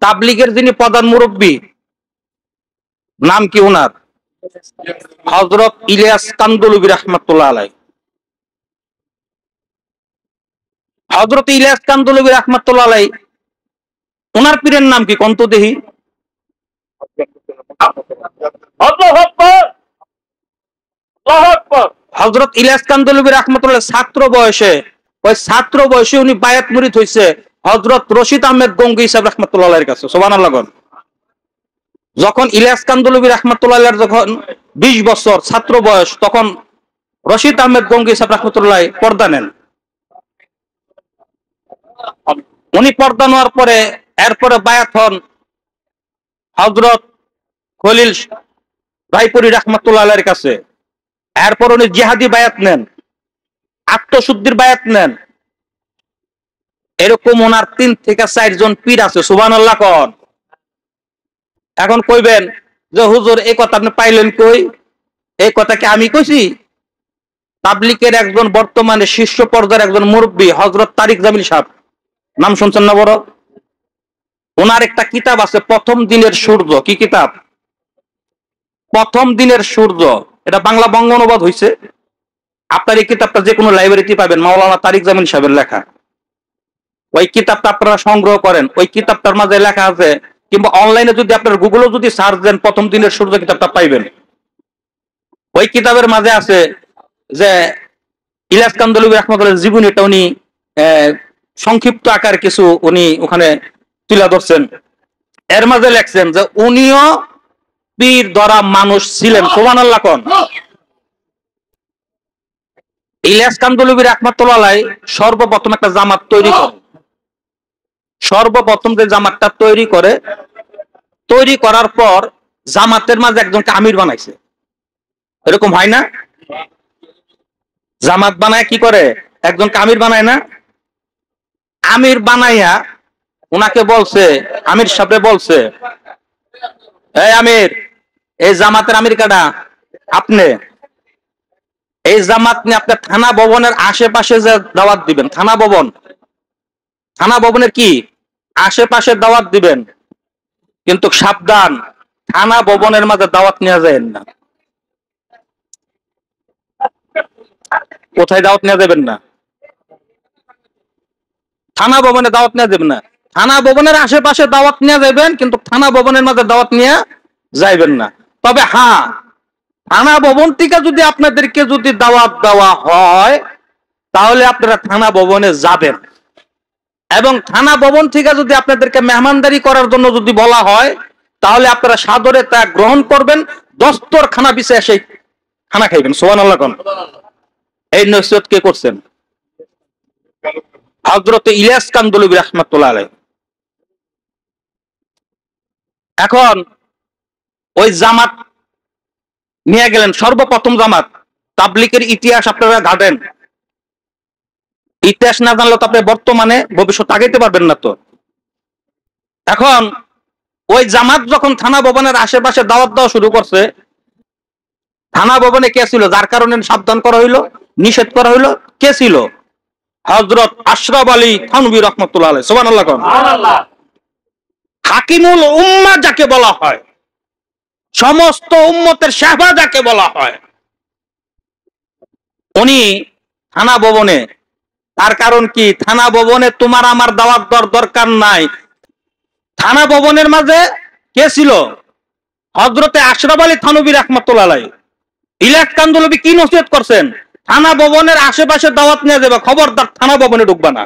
তাবলিগের যিনি প্রধান মুরব্বী, নাম কি ওনার? হযরত ইলিয়াস কান্দলুবি রাহমাতুল্লাহ আলাইহি। হযরত ইলিয়াস কান্দলুবি রাহমাতুল্লাহ আলাইহি, ওনার পীরের নাম কি কন্ত দেহি? হযরত ইলিয়াস কান্দলুবি রাহমাতুল্লাহ ছাত্র বয়সে উনি বায়াত মুরিদ হইছে হযরত রশিদ আহমেদ গঙ্গি সাহেব রাহমাতুল্লাহ আলাইহির কাছে। সুবহানাল্লাহ। যখন ইলিয়াস কান্দলুবি রাহমাতুল্লাহ আলাইহির যখন 20 বছর ছাত্র বয়স, তখন রশিদ আহমেদ গঙ্গি সাহেব রাহমাতুল্লাহ আলাইহি পর্দা নেন। উনি পর্দা নেওয়ার পরে এরপরে বায়াত হন হযরত খলিল রায়পুরী রাহমাতুল্লাহ আলাইহির কাছে। এরপর উনি জিহাদি বায়াত নেন, আত্মশুদ্ধির বায়াত নেন। এরকম ওনার 3 থেকে 4 জন পীর আছে। সুবহানাল্লাহ কোন। এখন কইবেন যে হুজুর এই কথা আপনি পাইলেন কই? এই কথা কি আমি কইছি? তাবলিগের একজন বর্তমানে শীর্ষ পর্যায়ের একজন মুরব্বী হযরত তারিক জামিল সাহেব, নাম শুনছেন না বড়? ওনার একটা কিতাব আছে প্রথম দিনের সূর্য। কি কিতাব? প্রথম দিনের সূর্য। এটা বাংলা বঙ্গ অনুবাদ হয়েছে। আপনার এই কিতাবটা যে কোনো লাইব্রেরিতে পাবেন, মাওলানা তারিক জামিল সাহেবের লেখা। ওই কিতাবটা আপনারা সংগ্রহ করেন। ওই কিতাবটার মাঝে লেখা আছে, কিংবা অনলাইনে যদি আপনার গুগলে যদি সার্চ দেন প্রথম দিনের সূর্য কিতাবটা পাইবেন। ওই কিতাবের মাঝে আছে যে ইলিয়াস কান্দলুবি রাহমাতুল্লাহ জীবনীটা উনি সংক্ষিপ্ত আকার কিছু উনি ওখানে তুলে ধরছেন। এর মাঝে লেখছেন যে উনিও পীর ধরা মানুষ ছিলেন। সুবহানাল্লাহ কোন। ইলিয়াস কান্দলুবি রাহমাতুল্লাহ আলাইহি সর্বপ্রথম একটা জামাত তৈরি করেন। সর্বপ্রথম যে জামাতটা তৈরি করার পর জামাতের মাঝে একজনকে আমির বানাইছে। এরকম হয় না? জামাত বানায় কি করে? একজনকে আমির বানায় না? আমির বানাইয়া উনাকে বলছে, আমির সাহেব বলছে, এই আমির, এই জামাতের আমির কাটা আপনি। এই জামাত নিয়ে আপনার থানা ভবনের আশেপাশে যে দাওয়াত দিবেন, থানা ভবনের কি আশেপাশে দাওয়াত দিবেন, কিন্তু সাবধান, থানা ভবনের মাঝে দাওয়াত নেওয়া যায় না। কোথায় দাওয়াত নেওয়া যাবেন না? থানা ভবনে দাওয়াত নেওয়া যাবেন না। থানা ভবনের আশেপাশে দাওয়াত নেওয়া যাবেন, কিন্তু থানা ভবনের মাঝে দাওয়াত নেওয়া যাইবেন না। তবে হ্যাঁ, থানা ভবন থেকে যদি আপনাদেরকে যদি দাওয়াত দেওয়া হয়, তাহলে আপনারা থানা ভবনে যাবেন। এবং থানা ভবন থেকে যদি আপনাদেরকে মেহমানদারি করার জন্য যদি বলা হয়, তাহলে আপনারা সাদরে তা গ্রহণ করবেন, দস্তরখানা বিছায় সেই খানা খাইবেন। সুবহানাল্লাহ কোন। এই নসিহত কে করছেন? হযরত ইলিয়াস কান্দলুবি রাহমাতুল্লাহ আলাইহি। এখন ওই জামাত নিয়ে গেলেন, সর্বপ্রথম জামাত। তাবলিগের ইতিহাস আপনারা ঘাটেন, ইতিহাস না জানলে তো আপনি বর্তমানে ভবিষ্যৎ আগাইতে পারবেন না। তো এখন ওই জামাত যখন থানা ভবনের আশেপাশে দাওয়াত দেওয়া শুরু করছে, থানা ভবনে কে ছিল যার কারণে সাবধান করা হইলো, নিষেধ করা হইলো? কে ছিল? হযরত আশরাফ আলী থানভী রাহমাতুল্লাহ আলাইহি। সুবহানাল্লাহ। হাকিমুল উম্মাহ যাকে বলা হয়, সমস্ত উম্মতের শাহবা যাকে বলা হয়, উনি থানা ভবনে। তার কারণ কি? থানা ভবনে তোমার আমার দাওয়াত দেওয়ার দরকার নাই। থানা ভবনের মাঝে কে ছিল? হযরতে আশরাফ আলী থানভী রাহমাতুল্লাহ আলাইহি। ইলিয়াস কান্দলুবি কি নসিহত করছেন? থানা ভবনের আশেপাশে দাওয়াত নিয়ে যাবে, খবরদার থানা ভবনে ঢুকবা না।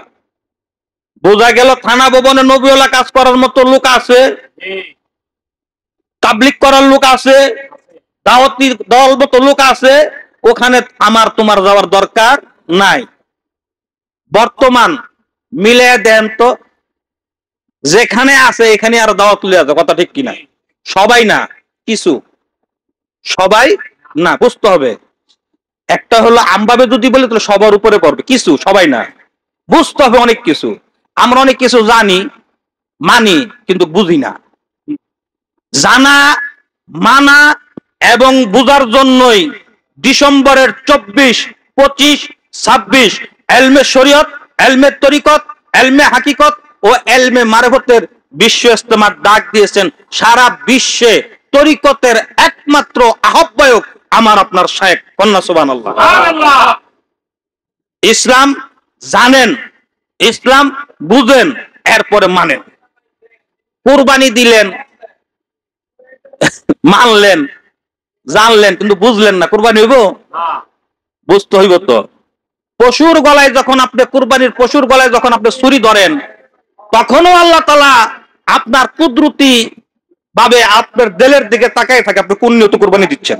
বোঝা গেল থানা ভবনে নবীওয়ালা কাজ করার মতো লোক আছে, তাবলিগ করার লোক আছে, দাওয়াতি দল মতো লোক আছে, ওখানে আমার তোমার যাওয়ার দরকার নাই। বর্তমান মিলে দেন তো, যেখানে আছে এখানে আর দাওয়াত তুলে আছে। কথা ঠিক কিনা? সবাই না, কিছু। সবাই না, বুঝতে হবে। একটা হলো আমভাবে যদি বলে তাহলে সবার উপরে পড়বে, কিছু, সবাই না। বুঝতে হবে অনেক কিছু। আমরা অনেক কিছু জানি, মানি, কিন্তু বুঝি না। জানা, মানা এবং বুঝার জন্যই ডিসেম্বরের 24, 25, 26 এলমে শরীয়ত, এলমে তরিকত, এলমে হাকিকত ও এলমে মারিফতের বিশ্ব ইজতেমার ডাক দিয়েছেন, সারা বিশ্বে তরিকতের একমাত্র আহ্বায়ক আমার আপনার শায়েখ। কন্যা সুবহানাল্লাহ। ইসলাম জানেন, ইসলাম বুঝেন, এরপরে মানেন। কুরবানি দিলেন, মানলেন, জানলেন, কিন্তু বুঝলেন না, কুরবানি হইব? বুঝতে হইব তো। পশুর গলায় যখন আপনি কুরবানির পশুর গলায় যখন আপনি ছুরি ধরেন, তখনও আল্লাহ তাআলা আপনার কুদরতি ভাবে আপনার দিলের দিকে তাকায় থাকে, আপনি কোন নিয়তে কুরবানি দিচ্ছেন।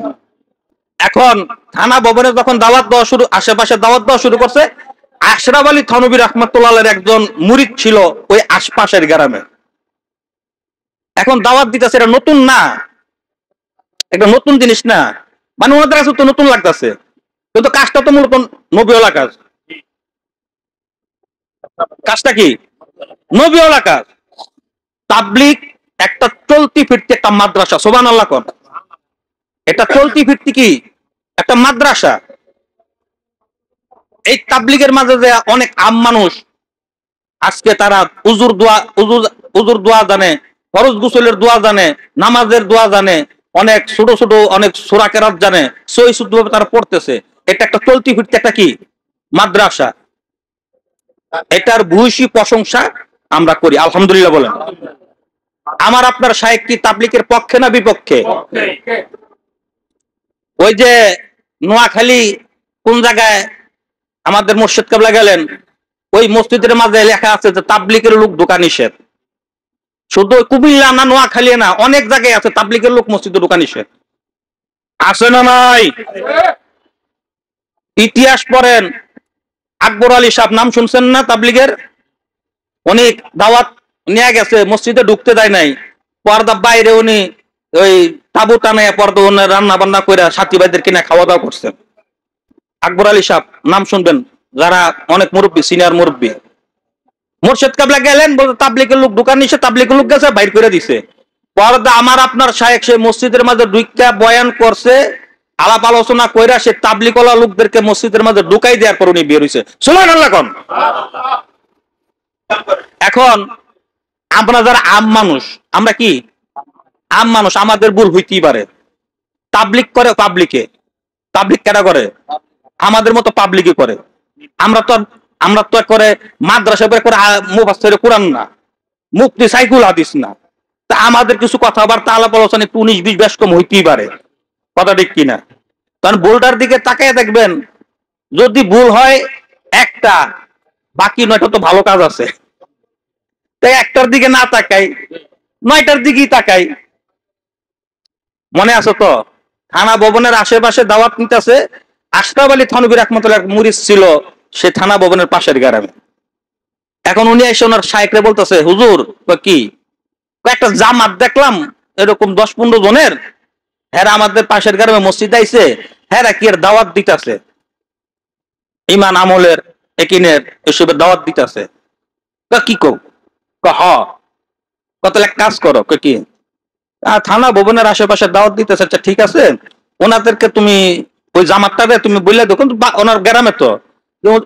এখন থানা ভবনে যখন দাওয়াত দেওয়া শুরু, আশেপাশে দাওয়াত দেওয়া শুরু করছে, আশরাফ আলী থানভী রাহমাতুল্লাহ আলাইহির একজন মুরিদ ছিল ওই আশপাশের গ্রামে। এখন দাওয়াত দিতেছে, এটা নতুন না, একটা নতুন জিনিস না, মানে ওনাদের কাছে তো নতুন লাগতেছে, কিন্তু কাজটা তো মূলত নবীওয়ালা কাজ। কাজটা কি? নবীওয়ালা কাজ। তাবলীগ একটা চলতি ফিরতি একটা মাদ্রাসা। সুবহানাল্লাহ কোন। এটা চলতি ফিরতি কি একটা মাদ্রাসা। এই তাবলীগের মাঝে যে অনেক আম মানুষ আজকে তারা উজুর দোয়া জানে, ফরজ গোসলের দোয়া জানে, নামাজের দোয়া জানে, অনেক ছোট ছোট অনেক সূরা কেরাত জানে, সহি শুদ্ধভাবে তারা পড়তেছে। এটা একটা চলতি ফিরতি একটা কি মাদ্রাসা। এটার ভূয়সী প্রশংসা আমরা করি, আলহামদুলিল্লাহ বলেন। আমার আপনার শায়েখ কি তাবলীগের পক্ষে না বিপক্ষে? ওই যে নোয়াখালী কোন জায়গায় আমাদের মুর্শিদ কেবলা গেলেন, ওই মসজিদের মাঝে লেখা আছে যে তাবলীগের লোক ঢোকা নিষেধ। শুধু কুমিল্লা না নোয়াখালী না, অনেক জায়গায় আছে তাবলীগের লোক মসজিদে ঢোকা নিষেধ। আছে না নাই? ইতিহাস পড়েন, আকবর আলী সাহেব নাম শুনছেন না? তাবলীগের অনেক দাওয়াত নিয়ে গেছে, মসজিদে ঢুকতে দেয় নাই, পর্দা বাইরে উনি ওই তাবু টানে পর্দা রান্না বান্না করে সাথী ভাইদের কিনে খাওয়া দাওয়া করছেন। আকবর আলী সাহেব নাম শুনবেন, যারা অনেক মুরব্বী, সিনিয়র মুরব্বী। মুর্শিদ কেবলা গেলেন, বলতে তাবলীগের লোক ঢুকার নিষেধ, তাবলীগের লোক গেছে বাইর করে দিছে। পর্দা আমার আপনার শায়েখ সে মসজিদের মাঝে ঢুইকা বয়ান করছে, আলাপ আলোচনা কইরা সে তাবলীগওয়ালা লোকদেরকে মসজিদের মাঝে ঢুকাই দেওয়ার পর উনি বের হইছে। সুবহানাল্লাহ কোন। এখন আমরা যারা আম মানুষ, আমরা কি আম মানুষ, আমাদের ভুল হইতেই পারে। তাবলীগ করে পাবলিকে, তাবলীগ কেডা করে? আমাদের মতো পাবলিকই করে। আমরা তো করে মাদ্রাসা করে মুফাসসিরে কোরআন না, মুফতি সাইকুল হাদিস না। তা আমাদের কিছু কথাবার্তা আলাপ আলোচনা একটু 19-20 বেশ কম হইতেই পারে, কথা ঠিক কিনা? কারণ ভুলটার দিকে তাকায় দেখবেন, যদি ভুল হয় একটা, বাকি 9টা তো ভালো কাজ আছে। তাই একটার দিকে না তাকাই, 9টার দিকেই তাকাই। মনে আছে তো, থানা ভবনের আশেপাশে দাওয়াত নিতেছে, আশরাফ আলী থানভী রাহমাতুল্লাহ মুরিদ ছিল সে থানা ভবনের পাশের গ্রামে। এখন উনি এসে ওনার শায়েখরে বলতেছে, হুজুর কি একটা জামাত দেখলাম এরকম 10-15 জনের, হ্যাঁ আমাদের পাশের গ্রামে মসজিদ আইছে, হ্যাঁ কি এর দাওয়াত দিতেছে, ইমান আমলের একিনের এসবের দাওয়াত দিতেছে। কি কো হ কত কাজ করো কি থানা ভবনের আশেপাশে দাওয়াত দিতেছে। আচ্ছা ঠিক আছে, ওনাদেরকে তুমি ওই জামাতটারে তুমি বললে দেখুন, ওনার গ্রামে তো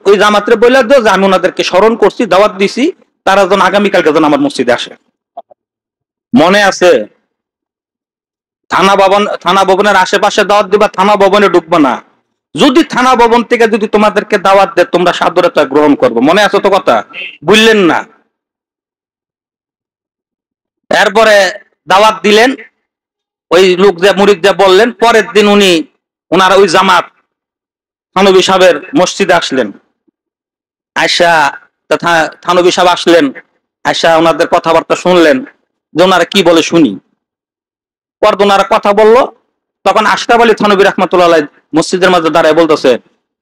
ওই জামাতরে বললে দো যে আমি ওনাদেরকে স্মরণ করছি, দাওয়াত দিছি, তারা যেন আগামীকালকে যেন আমার মসজিদে আসে। মনে আছে? থানা ভবনের আশেপাশে দাওয়াত দিবা, থানা ভবনে ঢুকবো না। যদি থানা ভবন থেকে যদি তোমাদেরকে দাওয়াত দেয়, তোমরা সাদরে তা গ্রহণ করবো। মনে আছে তো কথা? বুঝলেন না? এরপরে দাওয়াত দিলেন, ওই লোক যে মুরিদ যে বললেন, পরের দিন উনি ওনারা ওই জামাত থানভী সাহেবের মসজিদে আসলেন। আয়সা থানভী সাহেব আসলেন, আয়সা ওনাদের কথাবার্তা শুনলেন যে ওনারা কি বলে শুনি। পর ওনারা কথা বললো, তখন আশরাফ আলী থানভী রাহমাতুল্লাহ আলাইহি মসজিদের মাঝে দাঁড়ায় বলতেছে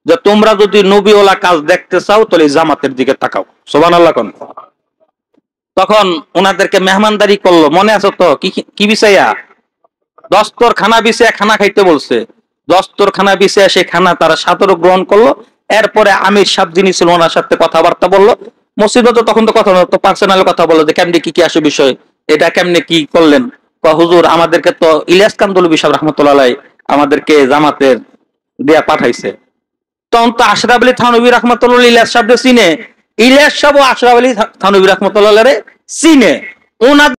যে তোমরা যদি নবীওয়ালা কাজ দেখতে চাও তাহলে জামাতের দিকে তাকাও। সুবহানাল্লাহ কোন। তখন ওনাদেরকে মেহমানদারি করলো, মনে আছে তো? কি বিষয়া? দস্তর খানা বিছিয়ে খানা খাইতে বলছে, দস্তর খানা বিছিয়ে সে খানা তারা সাদরে গ্রহণ করলো। এরপরে আমির সাহেব যিনি ছিল ওনার সাথে কথাবার্তা বললো। মসজিদে তো তখন তো কথা তো পার্সোনাল কথা বললো যে কেমনি কি আসে বিষয়, এটা কেমনে কি করলেন। হুজুর আমাদেরকে তো ইলিয়াস কান্দলবী সাহেব রাহমাতুল্লাহ আলাইহি আমাদেরকে জামাতের দিয়া পাঠাইছে। তখন তো আশরাফ আলী থানভী রাহমাতুল্লাহ ইলিয়াস সাহেব চিনে, ইলিয়াস সাহেব ও আশরাফ আলী থানভী রাহমাতুল্লাহ আলাইহি চিনে। ওনার